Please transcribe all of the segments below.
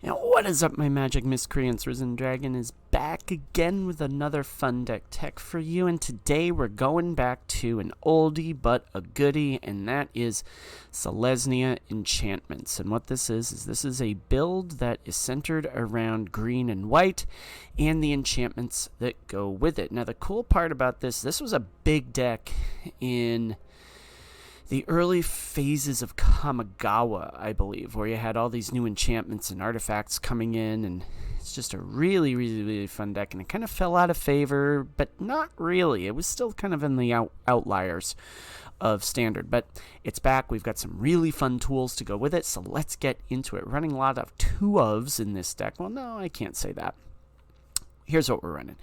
Now, what is up, my magic miscreants? Risen Dragon is back again with another fun deck tech for you, and today we're going back to an oldie but a goodie, and that is Selesnya Enchantments. And what this is this is a build that is centered around green and white, and the enchantments that go with it. Now, the cool part about this was a big deck in the early phases of Kamigawa, I believe, where you had all these new enchantments and artifacts coming in, and it's just a really fun deck, and it kind of fell out of favor, but not really. It was still kind of in the outliers of Standard, but it's back. We've got some really fun tools to go with it, so let's get into it. Running a lot of 2-ofs in this deck. Well, no, I can't say that. Here's what we're running.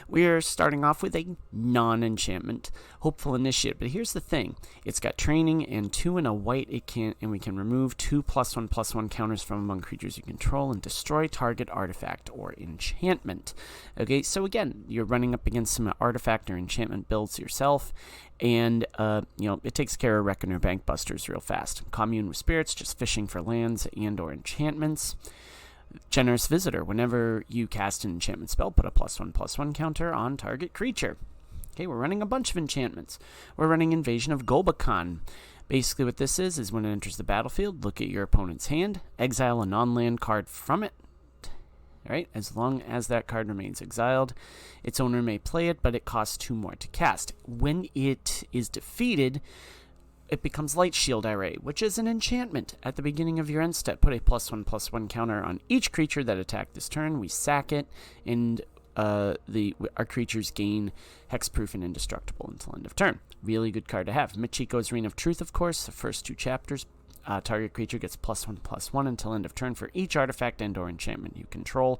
We're starting off with a non-enchantment Hopeful Initiate, but here's the thing. It's got training and 2 and a white, and we can remove 2 +1/+1 counters from among creatures you control and destroy target artifact or enchantment. Okay, so again, you're running up against some artifact or enchantment builds yourself, and it takes care of Reckoner Bank Busters real fast. Commune with Spirits, just fishing for lands and or enchantments. Generous Visitor. Whenever you cast an enchantment spell, put a +1/+1 counter on target creature. Okay, we're running a bunch of enchantments. We're running Invasion of Golbakan. Basically what this is when it enters the battlefield, look at your opponent's hand, exile a non-land card from it. Right? As long as that card remains exiled, its owner may play it, but it costs 2 more to cast. When it is defeated, it becomes Light Shield Array, which is an enchantment. At the beginning of your end step, put a +1/+1 counter on each creature that attacked this turn. We sack it, and our creatures gain hexproof and indestructible until end of turn. Really good card to have. Michiko's Reign of Truth, of course, the first 2 chapters. Target creature gets +1/+1 until end of turn for each artifact and or enchantment you control.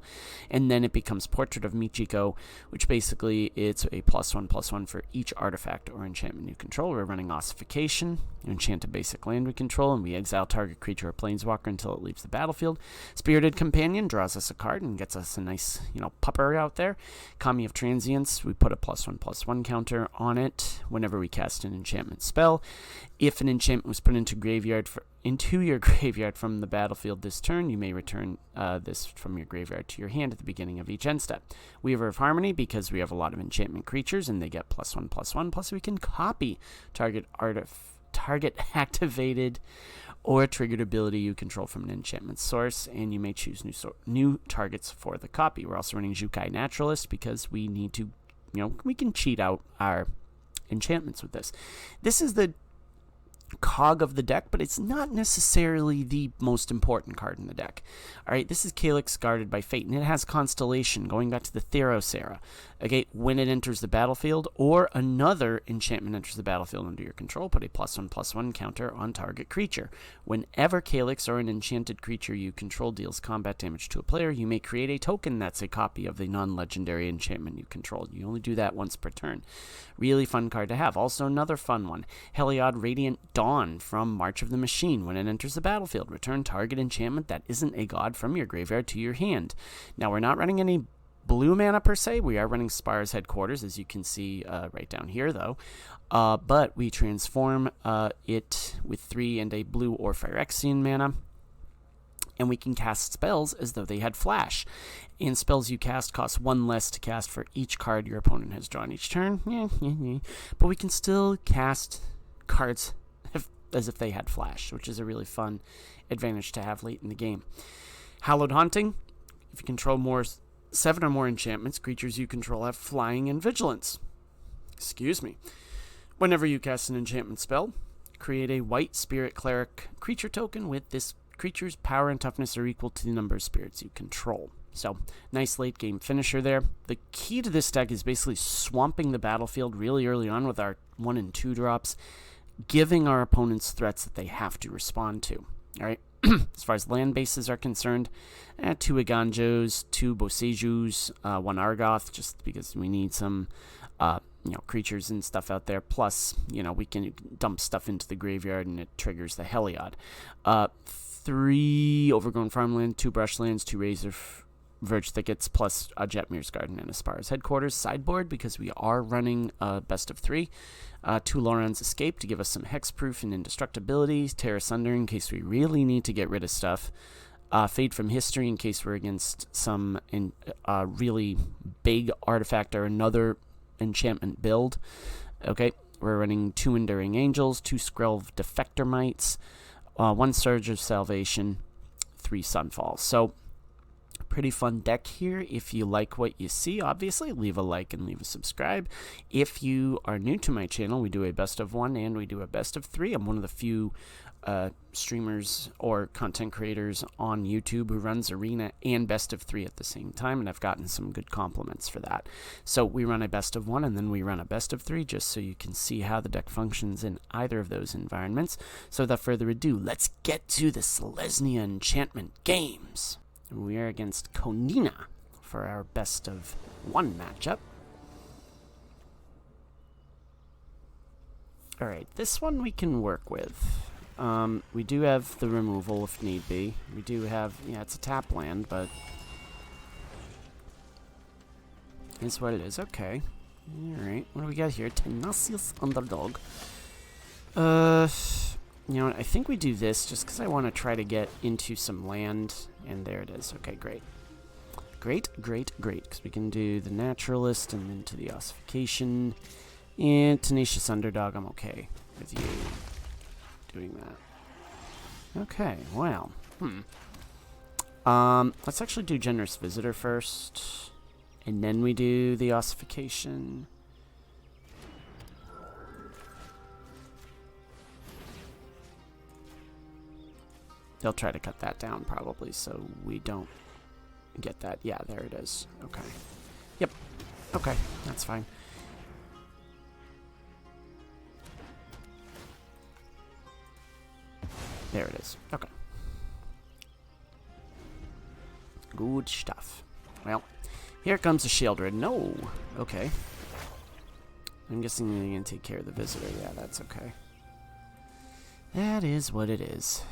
And then it becomes Portrait of Michiko, which basically it's a +1/+1 for each artifact or enchantment you control. We're running Ossification, enchant a basic land we control, and we exile target creature or planeswalker until it leaves the battlefield. Spirited Companion draws us a card and gets us a nice, pupper out there. Kami of Transience, we put a +1/+1 counter on it whenever we cast an enchantment spell. If an enchantment was put into your graveyard from the battlefield this turn, you may return this from your graveyard to your hand at the beginning of each end step. Weaver of Harmony, because we have a lot of enchantment creatures and they get +1/+1, plus we can copy target activated or triggered ability you control from an enchantment source, and you may choose new targets for the copy. We're also running Jukai Naturalist because we need to, we can cheat out our enchantments with this. This is the cog of the deck, but it's not necessarily the most important card in the deck. Alright, this is Calix, Guarded by Fate, and it has Constellation, going back to the Theros era. Okay, when it enters the battlefield, or another enchantment enters the battlefield under your control, put a +1/+1 counter on target creature. Whenever Calix or an enchanted creature you control deals combat damage to a player, you may create a token that's a copy of the non-legendary enchantment you control. You only do that once per turn. Really fun card to have. Also, another fun one, Heliod Radiant Dawn from March of the Machine. When it enters the battlefield, return target enchantment that isn't a god from your graveyard to your hand. Now, we're not running any blue mana per se. We are running Spire's Headquarters, as you can see right down here, though. But we transform it with 3 and a blue or Phyrexian mana, and we can cast spells as though they had flash. And spells you cast cost 1 less to cast for each card your opponent has drawn each turn. But we can still cast cards as if they had flash, which is a really fun advantage to have late in the game. Hallowed Haunting. If you control 7 or more enchantments, creatures you control have flying and vigilance. Whenever you cast an enchantment spell, create a white Spirit Cleric creature token with this creature's power and toughness are equal to the number of spirits you control. So, nice late game finisher there. The key to this deck is basically swamping the battlefield really early on with our 1 and 2 drops, giving our opponents threats that they have to respond to. Alright, as far as land bases are concerned, 2 Iganjos, 2 Bosejus, 1 Argoth, just because we need some creatures and stuff out there. Plus, we can dump stuff into the graveyard and it triggers the Heliod. 3 Overgrown Farmland, 2 Brushlands, 2 Razor Verge Thickets, plus a Jetmir's Garden and Aspire's Headquarters. Sideboard, because we are running best of 3. 2 Loran's Escape to give us some hexproof and indestructibility. Terra Sunder in case we really need to get rid of stuff. Fade from History in case we're against some really big artifact or another enchantment build. Okay, we're running 2 Enduring Angels, 2 Skrelv Defector Mites, 1 Surge of Salvation, 3 Sunfalls. So, pretty fun deck here. If you like what you see, obviously, leave a like and leave a subscribe. If you are new to my channel, we do a best of 1 and we do a best of 3. I'm one of the few streamers or content creators on YouTube who runs Arena and best of 3 at the same time, and I've gotten some good compliments for that. So we run a best of 1 and then we run a best of 3 just so you can see how the deck functions in either of those environments. So without further ado, let's get to the Selesnya Enchantment games. We are against Konina for our best of 1 matchup. Alright, this one we can work with. We do have the removal if need be. We do have, yeah, it's a tap land, but it's what it is. Okay. Alright, what do we got here? Tenacious Underdog. You know what, I think we do this just because I want to try to get into some land, and there it is. Okay, great. Great, because we can do the Naturalist and then to the Ossification. And Tenacious Underdog, I'm okay with you doing that. Okay, well, let's actually do Generous Visitor first, and then we do the Ossification. They'll try to cut that down probably so we don't get that. Yeah, there it is. Okay. Yep. Okay, that's fine. There it is. Okay. Good stuff. Well, here comes the Shieldred. No. Okay. I'm guessing you're going to take care of the Visitor. Yeah, that's okay. That is what it is.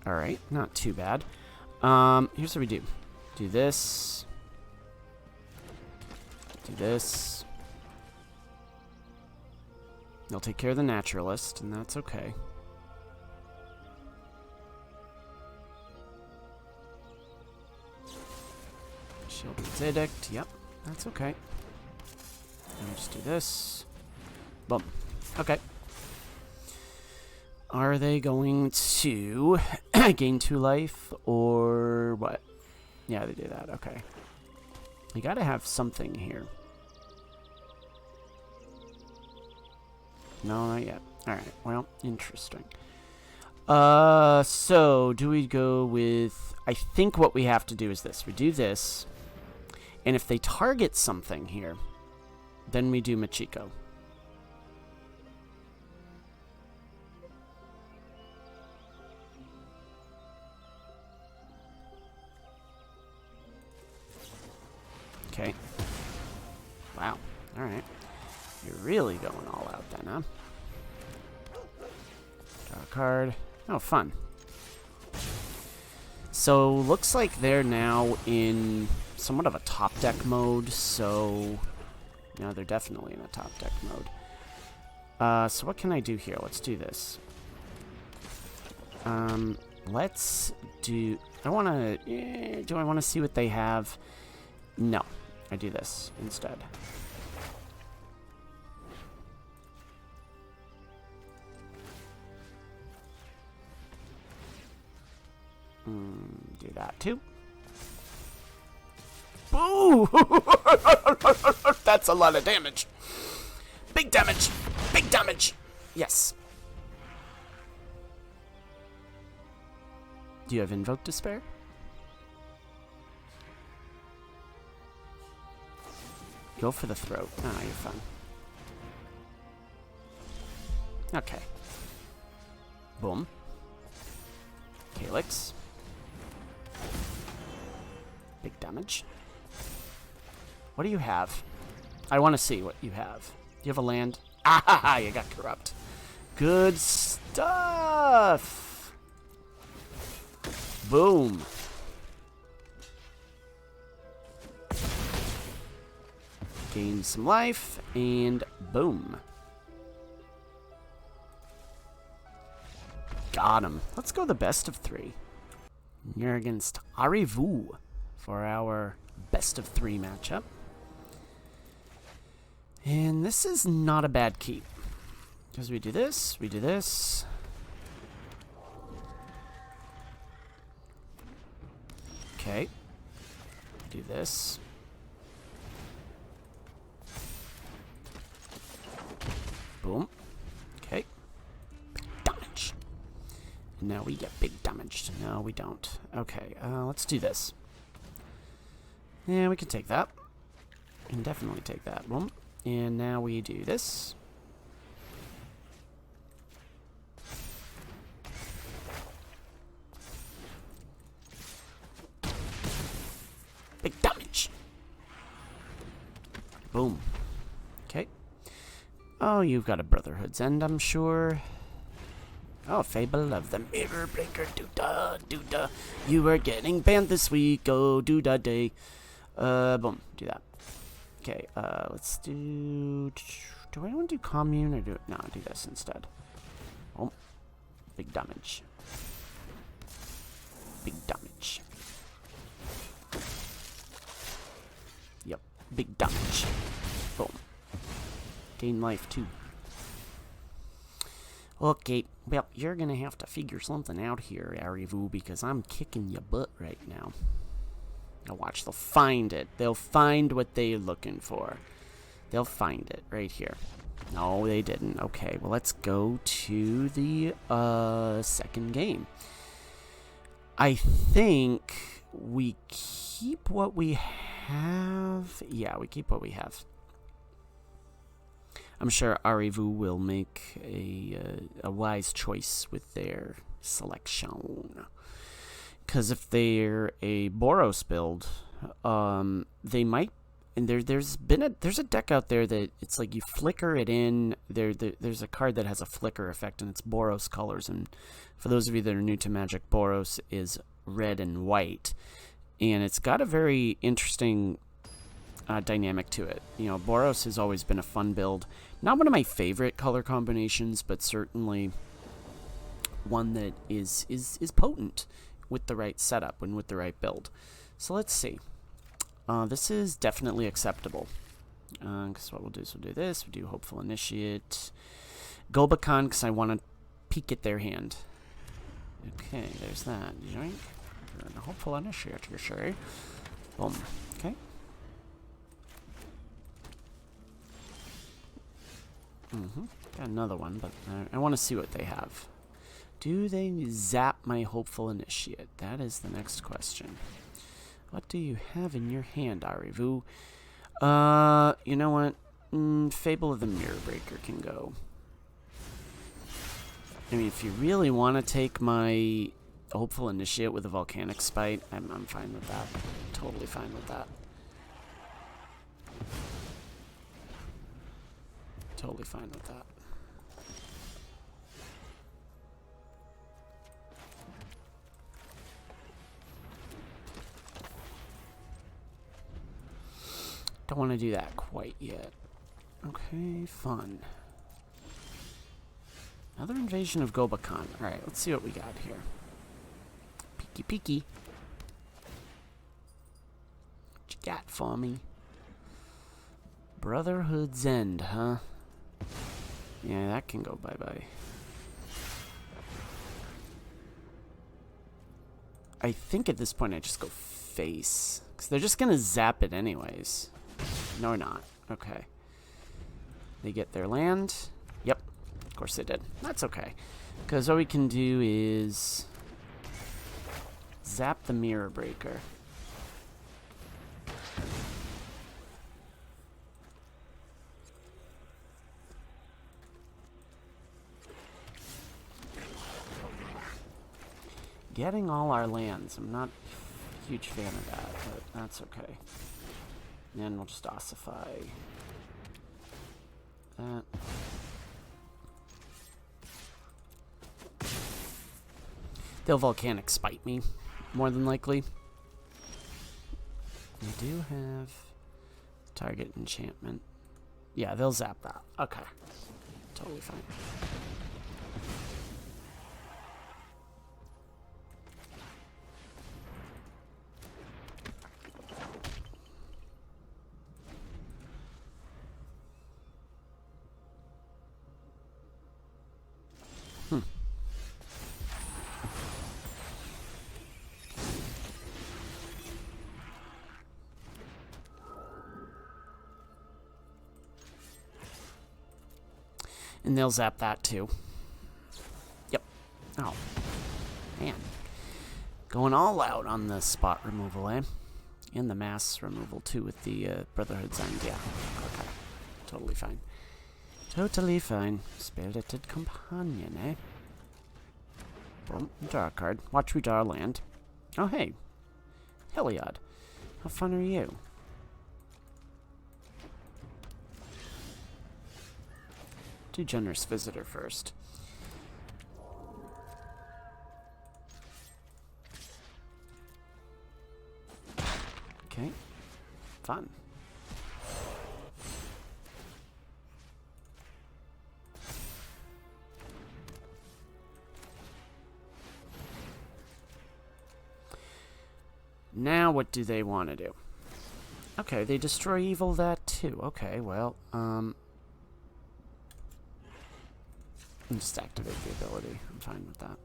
Alright, not too bad. Here's what we do. Do this. Do this. They'll take care of the Naturalist, and that's okay. Shieldred's Edict, yep, that's okay. And just do this. Boom. Okay. Are they going to gain 2 life, or what? Yeah, they do that, okay. You gotta have something here. No, not yet. Alright, well, interesting. So, do we go with... I think what we have to do is this. We do this, and if they target something here, then we do Machiko. Okay. Wow. Alright. You're really going all out then, huh? Draw a card. Oh, fun. So, looks like they're now in somewhat of a top deck mode, so... No, they're definitely in a top deck mode. So what can I do here? Let's do this. Let's do... I want to... do I want to see what they have? No. I do this instead. Do that too. Boo! That's a lot of damage. Big damage. Big damage. Yes. Do you have Invoke Despair? Go for the throat. Ah, you're fine. Okay. Boom. Calix. Big damage. What do you have? I want to see what you have. Do you have a land? Ah, you got Corrupt. Good stuff. Boom. Gain some life, and boom. bottom. Let's go the best of 3. You're against Arivu for our best of 3 matchup. And this is not a bad keep. Because we do this, we do this. Okay. Do this. Boom. Okay. Big damage. And now we get big damage. No, we don't. Okay, let's do this. Yeah, we can take that. We can definitely take that. Boom. And now we do this. Big damage. Boom. Okay. Oh, you've got a Brotherhood's End, I'm sure. Oh, Fable of the Mirror Breaker. Doo-da, doo-da. You are getting banned this week. Oh, doo-da day. Boom. Do that. Okay, let's do... Do I want to do Commune or do it? No, do this instead. Oh. Big damage. Big damage. Yep. Big damage. Boom. Gain life, too. Okay, well, you're gonna have to figure something out here, Arivu, because I'm kicking your butt right now. Now watch, they'll find it. They'll find what they're looking for. They'll find it right here. No, they didn't. Okay, well, let's go to the second game. I think we keep what we have. Yeah, we keep what we have. I'm sure Arivu will make a wise choice with their selection. Because if they're a Boros build, they might. And there's a deck out there that it's like you flicker it in. There's a card that has a flicker effect, and it's Boros colors. And for those of you that are new to Magic, Boros is red and white, and it's got a very interesting dynamic to it. You know, Boros has always been a fun build. Not one of my favorite color combinations, but certainly one that is potent with the right setup and with the right build. So let's see. This is definitely acceptable. Because what we'll do is we'll do this. We'll do Hopeful Initiate. Gobakhan, because I want to peek at their hand. Okay, there's that. Yoink. Hopeful Initiate, you say. Boom. Okay. Got another one, but I want to see what they have. Do they zap my Hopeful Initiate? That is the next question. What do you have in your hand, Arivu? You know what? Fable of the Mirror Breaker can go. I mean, if you really want to take my Hopeful Initiate with a Volcanic Spite, I'm fine with that. Totally fine with that. Totally fine with that. Don't want to do that quite yet. Okay, fun. Another invasion of Gobakhan. Alright, let's see what we got here. Peeky peeky. What you got for me? Brotherhood's End, huh? Yeah, that can go bye-bye. I think at this point I just go face. Because they're just going to zap it anyways. No, or not. Okay. They get their land. Yep. Of course they did. That's okay. Because what we can do is zap the Mirror Breaker. Getting all our lands. I'm not a huge fan of that, but that's okay. And then we'll just ossify that. They'll Volcanic Spite me, more than likely. We do have target enchantment. Yeah, they'll zap that. Okay. Totally fine. And they'll zap that too. Yep. Oh. Man. Going all out on the spot removal, eh? And the mass removal too with the Brotherhood sign. Yeah. Okay. Totally fine. Totally fine. Spirited Companion, eh? Boom. Draw a card. Watch we draw a land. Oh, hey. Heliod. How fun are you? Do Generous Visitor first. Okay. Fun. Now what do they want to do? Okay, they destroy evil that too. Okay, well, just activate the ability. I'm fine with that.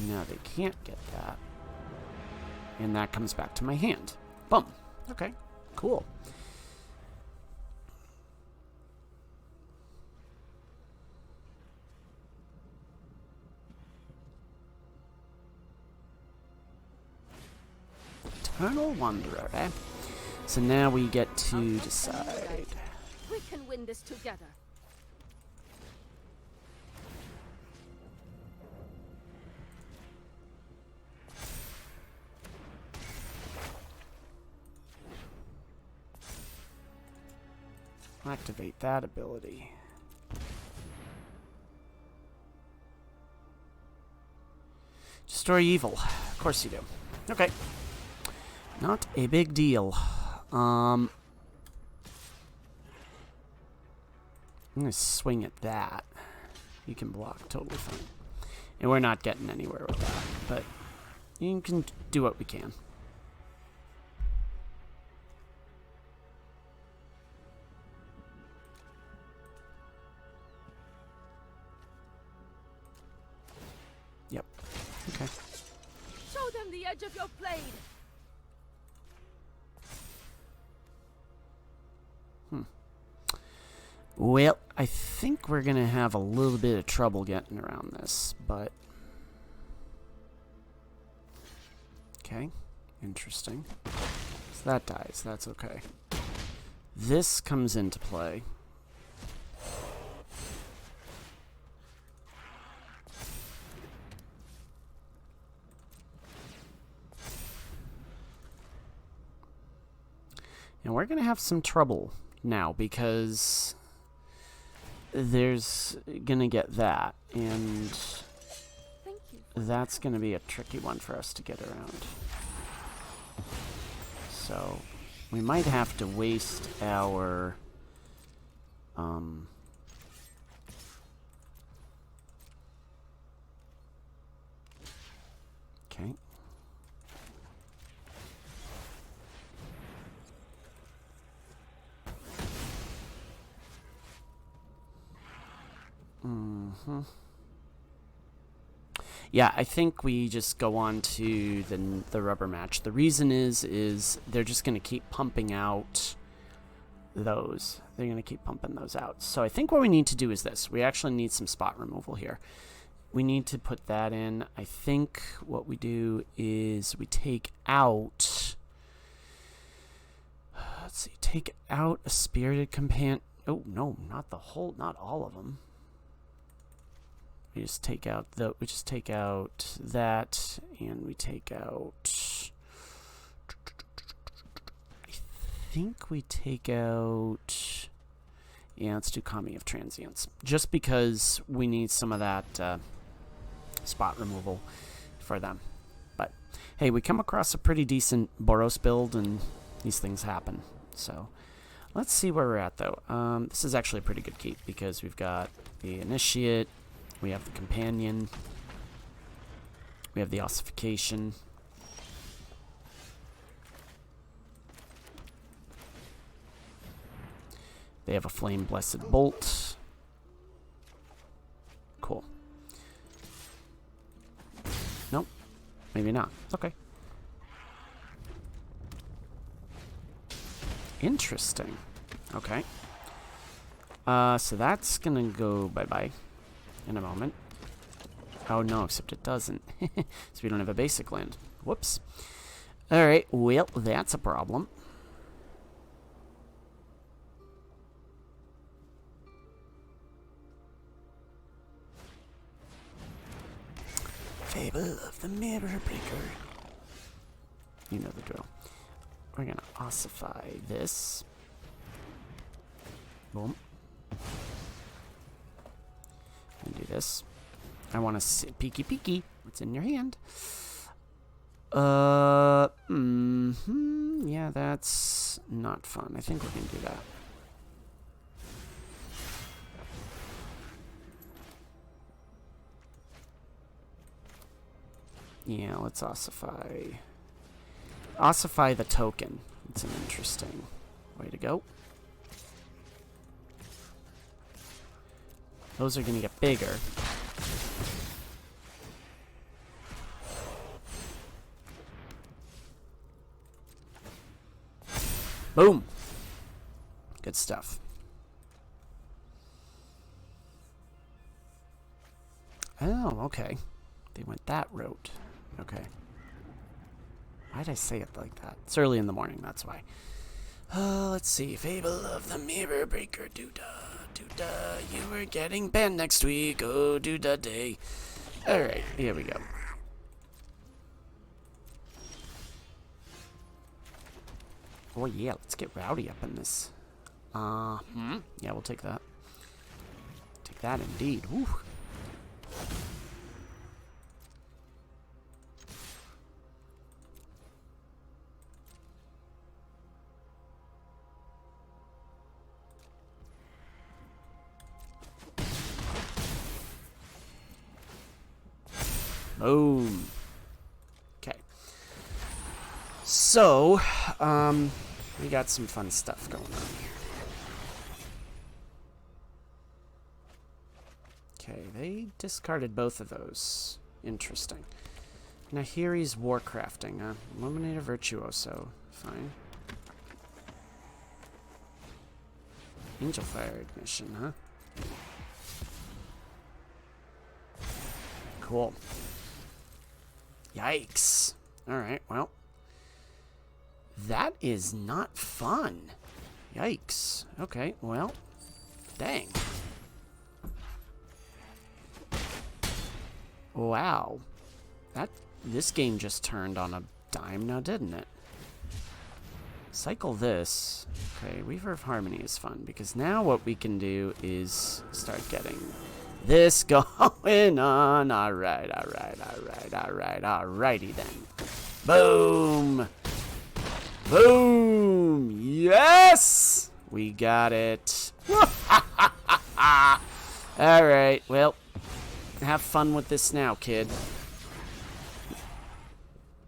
Now they can't get that. And that comes back to my hand. Boom. Okay, cool. Eternal Wanderer, eh? So now we get to decide. We can win this together. Activate that ability. Destroy evil. Of course you do. Okay. Not a big deal. I'm gonna swing at that. You can block, totally fine. And we're not getting anywhere with that, but you can do what we can. Yep. Okay. Show them the edge of your blade. Well, I think we're going to have a little bit of trouble getting around this, but... Okay, interesting. So that dies, that's okay. This comes into play. And we're going to have some trouble now because there's going to get that, and that's going to be a tricky one for us to get around. So we might have to waste our okay. Yeah, I think we just go on to the rubber match. The reason is they're just going to keep pumping out those. They're going to keep pumping those out. So I think what we need to do is this. We actually need some spot removal here. We need to put that in. I think what we do is we take out... Let's see. Take out a Spirited Companion. Oh, no, not all of them. We just take out that, and we take out... I think we take out... Yeah, let's do Kami of Transience. Just because we need some of that spot removal for them. But, hey, we come across a pretty decent Boros build, and these things happen. So, let's see where we're at, though. This is actually a pretty good keep, because we've got the Initiate... We have the Companion. We have the Ossification. They have a Flame Blessed Bolt. Cool. Nope. Maybe not. Okay. Interesting. Okay. So that's gonna go bye-bye in a moment. Oh no, except it doesn't. So we don't have a basic land. Whoops. Alright, well, that's a problem. Fable of the Mirror Breaker. You know the drill. We're gonna ossify this. Boom. And do this. I want to see peeky peeky. What's in your hand? Yeah, that's not fun. I think we're gonna do that. Yeah, let's ossify. Ossify the token. It's an interesting way to go. Those are going to get bigger. Boom! Good stuff. Oh, okay. They went that route. Okay. Why'd I say it like that? It's early in the morning, that's why. Let's see. Fable of the Mirror Breaker. Doo-da, doo-da. You were getting banned next week. Oh, doo-da day. Alright, here we go. Oh, yeah, let's get rowdy up in this. Yeah, we'll take that. Take that indeed. Woo. Boom. Okay. So, we got some fun stuff going on here. Okay, they discarded both of those. Interesting. Now here he's warcrafting. Illuminator Virtuoso. Fine. Angel Fire Ignition, huh? Cool. Yikes. Alright, well. That is not fun. Yikes. Okay, well. Dang. Wow. This game just turned on a dime now, didn't it? Cycle this. Okay, Weaver of Harmony is fun, because now what we can do is start getting this going on. Alright, alrighty then. Boom! Boom! Yes! We got it. Alright, well, have fun with this now, kid.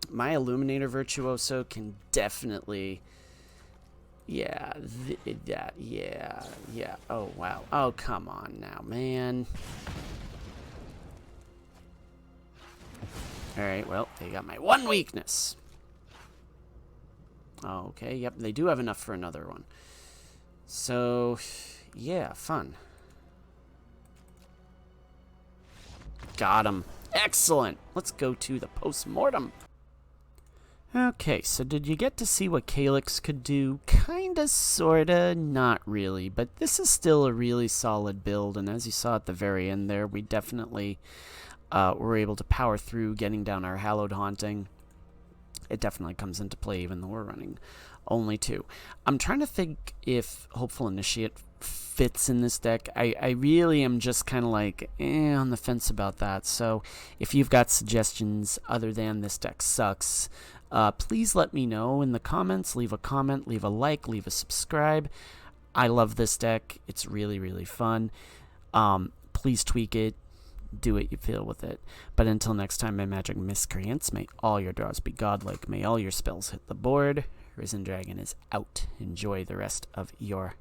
My Illuminator Virtuoso can definitely... Yeah, yeah. Oh, wow. Oh, come on now, man. Alright, well, they got my one weakness. Okay, yep, they do have enough for another one. So, yeah, fun. Got him. Excellent. Let's go to the post-mortem. Okay, so did you get to see what Calix could do? Kinda, sorta, not really, but this is still a really solid build, and as you saw at the very end there, we definitely were able to power through getting down our Hallowed Haunting. It definitely comes into play even though we're running only 2. I'm trying to think if Hopeful Initiate fits in this deck. I really am just kind of like on the fence about that, so if you've got suggestions other than this deck sucks, please let me know in the comments. Leave a comment, leave a like, leave a subscribe. I love this deck. It's really, really fun. Please tweak it. Do what you feel with it. But until next time, my magic miscreants, may all your draws be godlike. May all your spells hit the board. Risen Dragon is out. Enjoy the rest of your